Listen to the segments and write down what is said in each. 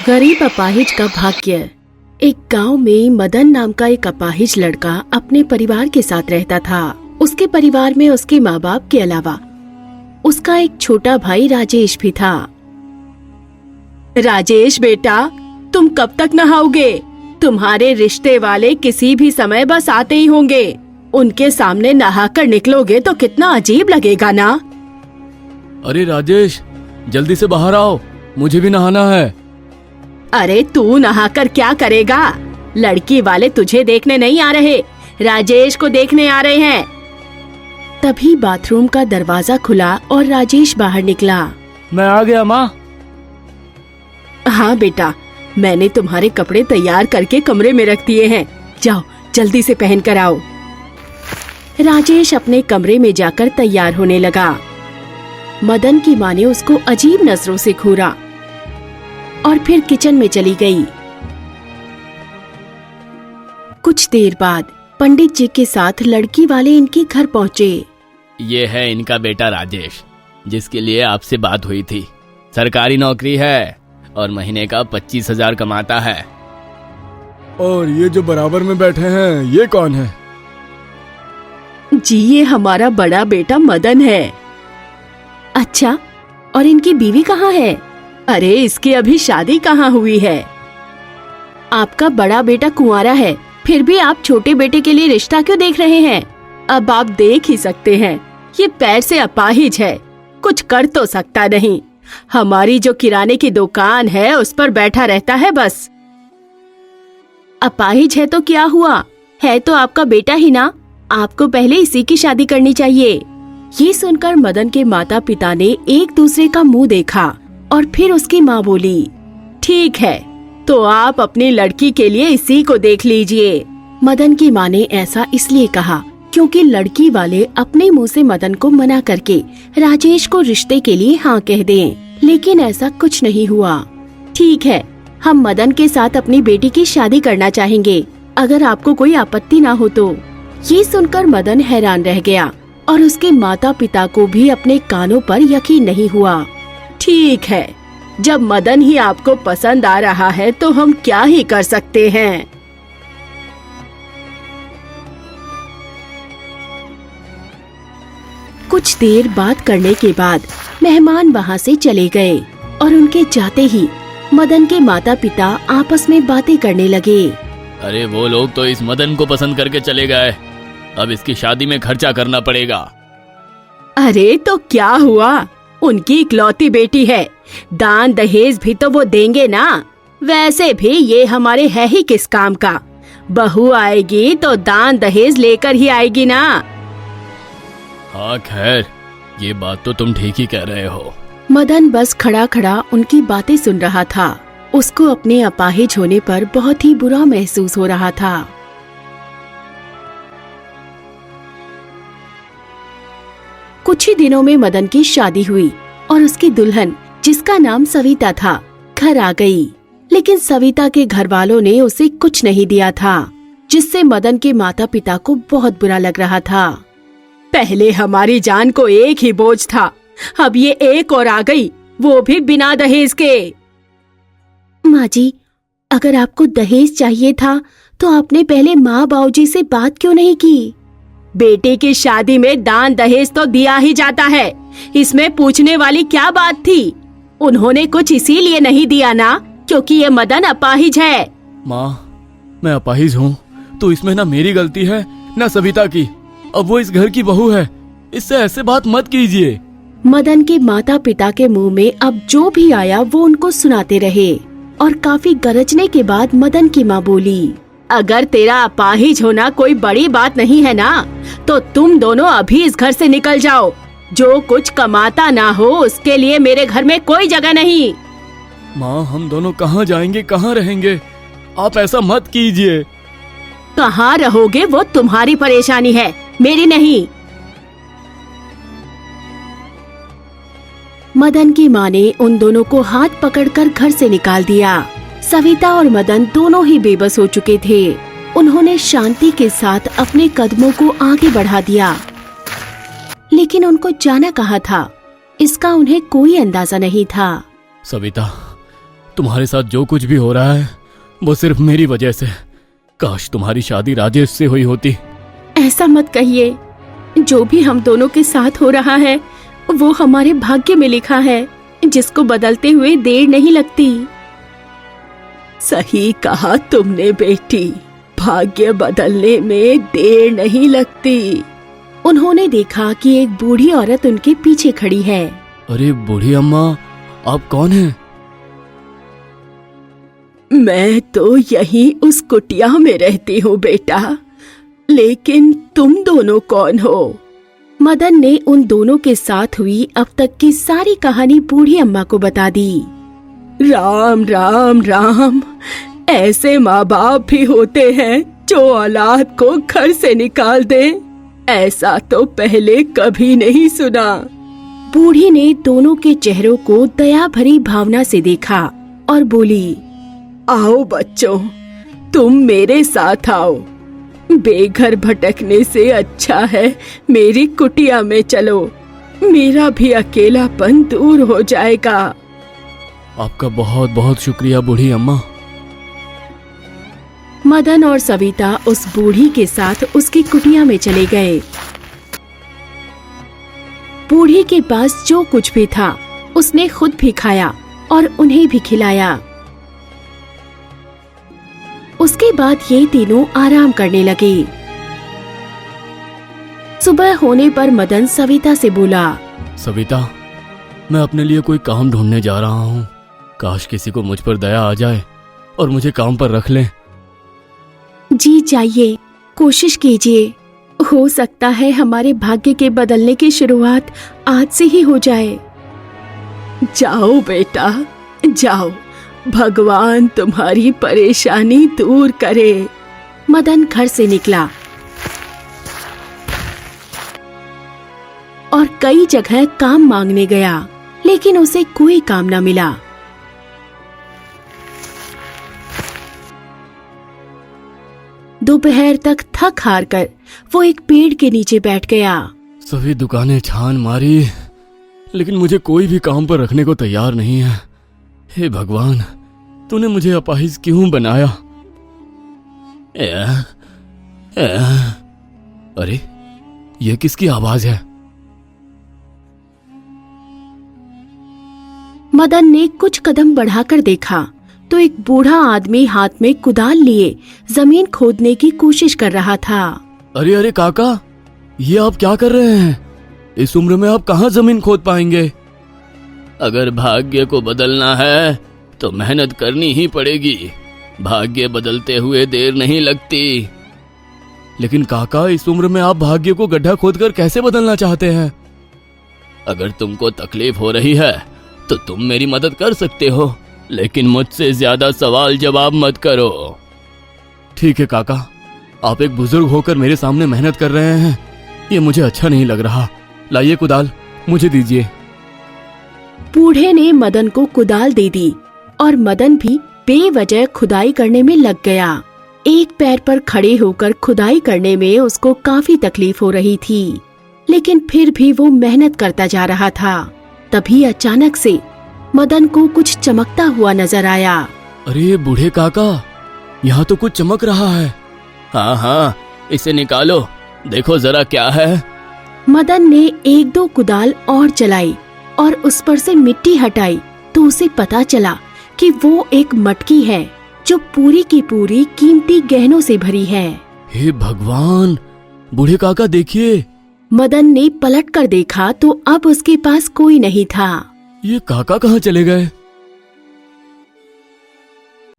गरीब अपाहिज का भाग्य। एक गांव में मदन नाम का एक अपाहिज लड़का अपने परिवार के साथ रहता था। उसके परिवार में उसके माँ बाप के अलावा उसका एक छोटा भाई राजेश भी था। राजेश बेटा, तुम कब तक नहाओगे? तुम्हारे रिश्ते वाले किसी भी समय बस आते ही होंगे। उनके सामने नहाकर निकलोगे तो कितना अजीब लगेगा ना। अरे राजेश, जल्दी से बाहर आओ, मुझे भी नहाना है। अरे तू नहाकर क्या करेगा? लड़की वाले तुझे देखने नहीं आ रहे, राजेश को देखने आ रहे हैं। तभी बाथरूम का दरवाजा खुला और राजेश बाहर निकला। मैं आ गया माँ। हाँ बेटा, मैंने तुम्हारे कपड़े तैयार करके कमरे में रख दिए हैं। जाओ जल्दी से पहन कर आओ। राजेश अपने कमरे में जाकर तैयार होने लगा। मदन की माँ ने उसको अजीब नजरों से घूरा और फिर किचन में चली गई। कुछ देर बाद पंडित जी के साथ लड़की वाले इनके घर पहुँचे। ये है इनका बेटा राजेश, जिसके लिए आपसे बात हुई थी। सरकारी नौकरी है और महीने का 25,000 कमाता है। और ये जो बराबर में बैठे हैं, ये कौन है? जी, ये हमारा बड़ा बेटा मदन है। अच्छा, और इनकी बीवी कहाँ है? अरे इसकी अभी शादी कहाँ हुई है? आपका बड़ा बेटा कुंवारा है, फिर भी आप छोटे बेटे के लिए रिश्ता क्यों देख रहे हैं? अब आप देख ही सकते हैं, ये पैर से अपाहिज है, कुछ कर तो सकता नहीं। हमारी जो किराने की दुकान है उस पर बैठा रहता है बस। अपाहिज है तो क्या हुआ, है तो आपका बेटा ही ना। आपको पहले इसी की शादी करनी चाहिए। ये सुनकर मदन के माता पिता ने एक दूसरे का मुंह देखा और फिर उसकी माँ बोली, ठीक है, तो आप अपनी लड़की के लिए इसी को देख लीजिए। मदन की माँ ने ऐसा इसलिए कहा क्योंकि लड़की वाले अपने मुंह से मदन को मना करके राजेश को रिश्ते के लिए हाँ कह दें, लेकिन ऐसा कुछ नहीं हुआ। ठीक है, हम मदन के साथ अपनी बेटी की शादी करना चाहेंगे, अगर आपको कोई आपत्ति ना हो तो। ये सुनकर मदन हैरान रह गया और उसके माता पिता को भी अपने कानों पर यकीन नहीं हुआ। ठीक है, जब मदन ही आपको पसंद आ रहा है तो हम क्या ही कर सकते हैं। कुछ देर बात करने के बाद मेहमान वहाँ से चले गए और उनके जाते ही मदन के माता पिता आपस में बातें करने लगे। अरे वो लोग तो इस मदन को पसंद करके चले गए, अब इसकी शादी में खर्चा करना पड़ेगा। अरे तो क्या हुआ, उनकी इकलौती बेटी है, दान दहेज भी तो वो देंगे ना। वैसे भी ये हमारे है ही किस काम का, बहू आएगी तो दान दहेज लेकर ही आएगी ना। हाँ खैर, ये बात तो तुम ठीक ही कह रहे हो। मदन बस खड़ा खड़ा उनकी बातें सुन रहा था। उसको अपने अपाहिज होने पर बहुत ही बुरा महसूस हो रहा था। कुछ ही दिनों में मदन की शादी हुई और उसकी दुल्हन, जिसका नाम सविता था, घर आ गई। लेकिन सविता के घर वालों ने उसे कुछ नहीं दिया था, जिससे मदन के माता पिता को बहुत बुरा लग रहा था। पहले हमारी जान को एक ही बोझ था, अब ये एक और आ गई, वो भी बिना दहेज के। माँ जी, अगर आपको दहेज चाहिए था तो आपने पहले माँ बाबूजी से बात क्यों नहीं की? बेटे की शादी में दान दहेज तो दिया ही जाता है, इसमें पूछने वाली क्या बात थी? उन्होंने कुछ इसीलिए नहीं दिया ना क्योंकि ये मदन अपाहिज है। माँ, मैं अपाहिज हूँ तो इसमें ना मेरी गलती है ना सविता की। अब वो इस घर की बहू है, इससे ऐसे बात मत कीजिए। मदन के माता पिता के मुंह में अब जो भी आया वो उनको सुनाते रहे और काफी गरजने के बाद मदन की माँ बोली, अगर तेरा अपाहिज होना कोई बड़ी बात नहीं है ना, तो तुम दोनों अभी इस घर से निकल जाओ। जो कुछ कमाता ना हो उसके लिए मेरे घर में कोई जगह नहीं। माँ, हम दोनों कहाँ जाएंगे, कहाँ रहेंगे? आप ऐसा मत कीजिए। कहाँ रहोगे वो तुम्हारी परेशानी है, मेरी नहीं। मदन की माँ ने उन दोनों को हाथ पकड़कर घर से निकाल दिया। सविता और मदन दोनों ही बेबस हो चुके थे। उन्होंने शांति के साथ अपने कदमों को आगे बढ़ा दिया, लेकिन उनको जाना कहाँ था, इसका उन्हें कोई अंदाजा नहीं था। सविता, तुम्हारे साथ जो कुछ भी हो रहा है वो सिर्फ मेरी वजह से। काश तुम्हारी शादी राजेश से हुई होती। ऐसा मत कहिए, जो भी हम दोनों के साथ हो रहा है वो हमारे भाग्य में लिखा है, जिसको बदलते हुए देर नहीं लगती। सही कहा तुमने बेटी, भाग्य बदलने में देर नहीं लगती। उन्होंने देखा कि एक बूढ़ी औरत उनके पीछे खड़ी है। अरे बूढ़ी अम्मा, आप कौन हैं? मैं तो यहीं उस कुटिया में रहती हूँ बेटा, लेकिन तुम दोनों कौन हो? मदन ने उन दोनों के साथ हुई अब तक की सारी कहानी बूढ़ी अम्मा को बता दी। राम राम राम, ऐसे माँ बाप भी होते हैं जो औलाद को घर से निकाल दे। ऐसा तो पहले कभी नहीं सुना। बूढ़ी ने दोनों के चेहरों को दया भरी भावना से देखा और बोली, आओ बच्चों, तुम मेरे साथ आओ। बेघर भटकने से अच्छा है मेरी कुटिया में चलो, मेरा भी अकेलापन दूर हो जाएगा। आपका बहुत बहुत शुक्रिया बूढ़ी अम्मा। मदन और सविता उस बूढ़ी के साथ उसकी कुटिया में चले गए। बूढ़ी के पास जो कुछ भी था उसने खुद भी खाया और उन्हें भी खिलाया। उसके बाद ये तीनों आराम करने लगे। सुबह होने पर मदन सविता से बोला, सविता, मैं अपने लिए कोई काम ढूंढने जा रहा हूँ। काश किसी को मुझ पर दया आ जाए और मुझे काम पर रख ले। जी जाइए, कोशिश कीजिए, हो सकता है हमारे भाग्य के बदलने की शुरुआत आज से ही हो जाए। जाओ बेटा जाओ, भगवान तुम्हारी परेशानी दूर करे। मदन घर से निकला और कई जगह काम मांगने गया, लेकिन उसे कोई काम न मिला। दोपहर तक थक हार कर वो एक पेड़ के नीचे बैठ गया। सभी दुकानें छान मारी, लेकिन मुझे कोई भी काम पर रखने को तैयार नहीं है। हे भगवान, तूने मुझे अपाहिज क्यों बनाया? अरे, ये किसकी आवाज है? मदन ने कुछ कदम बढ़ाकर देखा तो एक बूढ़ा आदमी हाथ में कुदाल लिए जमीन खोदने की कोशिश कर रहा था। अरे अरे काका, ये आप क्या कर रहे हैं? इस उम्र में आप कहाँ जमीन खोद पाएंगे? अगर भाग्य को बदलना है तो मेहनत करनी ही पड़ेगी। भाग्य बदलते हुए देर नहीं लगती। लेकिन काका, इस उम्र में आप भाग्य को गड्ढा खोदकर कैसे बदलना चाहते हैं? अगर तुमको तकलीफ हो रही है तो तुम मेरी मदद कर सकते हो, लेकिन मुझसे ज्यादा सवाल जवाब मत करो। ठीक है काका, आप एक बुजुर्ग होकर मेरे सामने मेहनत कर रहे हैं, ये मुझे अच्छा नहीं लग रहा। लाइए कुदाल, मुझे दीजिए। बूढ़े ने मदन को कुदाल दे दी और मदन भी बेवजह खुदाई करने में लग गया। एक पैर पर खड़े होकर खुदाई करने में उसको काफी तकलीफ हो रही थी, लेकिन फिर भी वो मेहनत करता जा रहा था। तभी अचानक से मदन को कुछ चमकता हुआ नजर आया। अरे बूढ़े काका, यहाँ तो कुछ चमक रहा है। हाँ हाँ, इसे निकालो, देखो जरा क्या है। मदन ने एक दो कुदाल और चलाई और उस पर से मिट्टी हटाई तो उसे पता चला कि वो एक मटकी है जो पूरी की पूरी कीमती गहनों से भरी है। हे भगवान, बूढ़े काका देखिए। मदन ने पलट कर देखा तो अब उसके पास कोई नहीं था। ये काका कहाँ चले गए?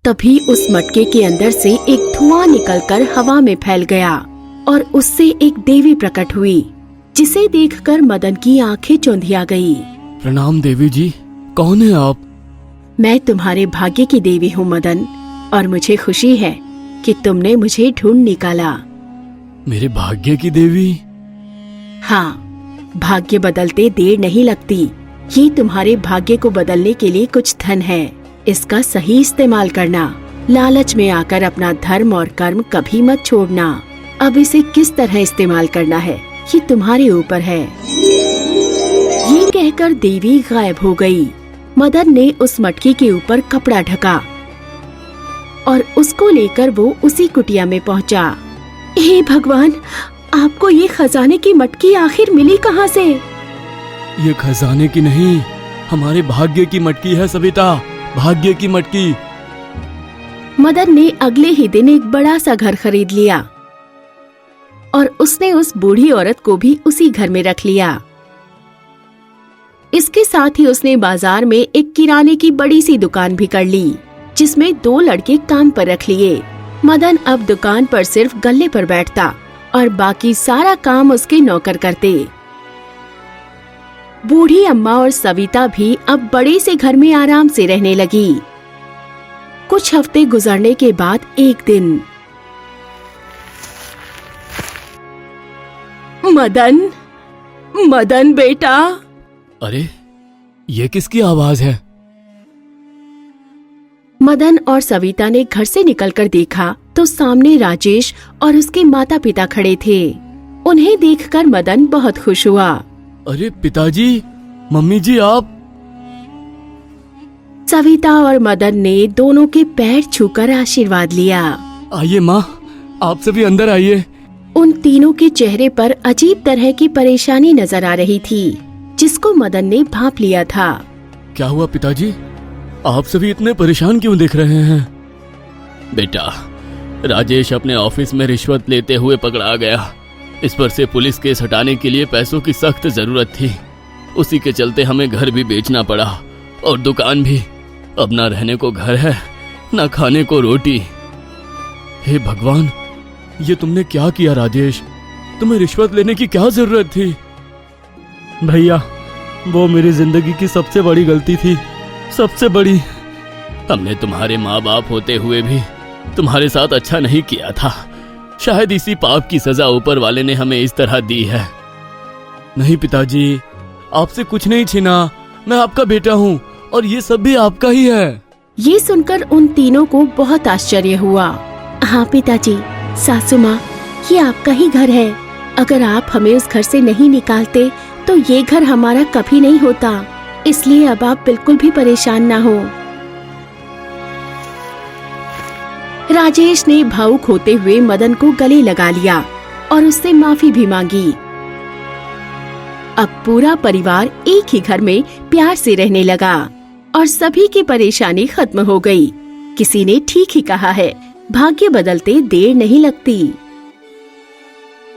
तभी उस मटके के अंदर से एक धुआं निकलकर हवा में फैल गया और उससे एक देवी प्रकट हुई, जिसे देखकर मदन की आंखें चौंधिया गई। प्रणाम देवी जी, कौन है आप? मैं तुम्हारे भाग्य की देवी हूँ मदन, और मुझे खुशी है कि तुमने मुझे ढूंढ निकाला। मेरे भाग्य की देवी? हाँ, भाग्य बदलते देर नहीं लगती। ये तुम्हारे भाग्य को बदलने के लिए कुछ धन है, इसका सही इस्तेमाल करना। लालच में आकर अपना धर्म और कर्म कभी मत छोड़ना। अब इसे किस तरह इस्तेमाल करना है ये तुम्हारे ऊपर है। ये कहकर देवी गायब हो गई। मदन ने उस मटकी के ऊपर कपड़ा ढका और उसको लेकर वो उसी कुटिया में पहुंचा। हे भगवान, आपको ये खजाने की मटकी आखिर मिली कहाँ से? ये खजाने की नहीं, हमारे भाग्य की मटकी है सविता, भाग्य की मटकी। मदन ने अगले ही दिन एक बड़ा सा घर खरीद लिया और उसने उस बूढ़ी औरत को भी उसी घर में रख लिया। इसके साथ ही उसने बाजार में एक किराने की बड़ी सी दुकान भी कर ली, जिसमें 2 लड़के काम पर रख लिए। मदन अब दुकान पर सिर्फ गल्ले पर बैठता और बाकी सारा काम उसके नौकर करते। बूढ़ी अम्मा और सविता भी अब बड़े से घर में आराम से रहने लगी। कुछ हफ्ते गुजरने के बाद एक दिन मदन, मदन बेटा। अरे, ये किसकी आवाज है? मदन और सविता ने घर से निकलकर देखा तो सामने राजेश और उसके माता पिता खड़े थे। उन्हें देखकर मदन बहुत खुश हुआ। अरे पिताजी, मम्मी जी, आप। सविता और मदन ने दोनों के पैर छूकर आशीर्वाद लिया। आइए माँ, आप सभी अंदर आइए। उन तीनों के चेहरे पर अजीब तरह की परेशानी नजर आ रही थी, जिसको मदन ने भांप लिया था। क्या हुआ पिताजी, आप सभी इतने परेशान क्यों दिख रहे हैं? बेटा, राजेश अपने ऑफिस में रिश्वत लेते हुए पकड़ा गया। इस पर से पुलिस केस हटाने के लिए पैसों की सख्त जरूरत थी। उसी के चलते हमें घर भी बेचना पड़ा और दुकान भी। अब ना रहने को घर है, ना खाने को रोटी। हे भगवान, ये तुमने क्या किया राजेश? तुम्हें रिश्वत लेने की क्या जरूरत थी? भैया, वो मेरी जिंदगी की सबसे बड़ी गलती थी, सबसे बड़ी। हमने तुम्हारे माँ बाप होते हुए भी तुम्हारे साथ अच्छा नहीं किया था। शायद इसी पाप की सजा ऊपर वाले ने हमें इस तरह दी है। नहीं पिताजी, आपसे कुछ नहीं छीना। मैं आपका बेटा हूँ और ये सब भी आपका ही है। ये सुनकर उन तीनों को बहुत आश्चर्य हुआ। हाँ पिताजी, सासू माँ, ये आपका ही घर है। अगर आप हमें उस घर से नहीं निकालते तो ये घर हमारा कभी नहीं होता। इसलिए अब आप बिल्कुल भी परेशान ना हो। राजेश ने भावुक होते हुए मदन को गले लगा लिया और उससे माफी भी मांगी। अब पूरा परिवार एक ही घर में प्यार से रहने लगा और सभी की परेशानी खत्म हो गई। किसी ने ठीक ही कहा है, भाग्य बदलते देर नहीं लगती।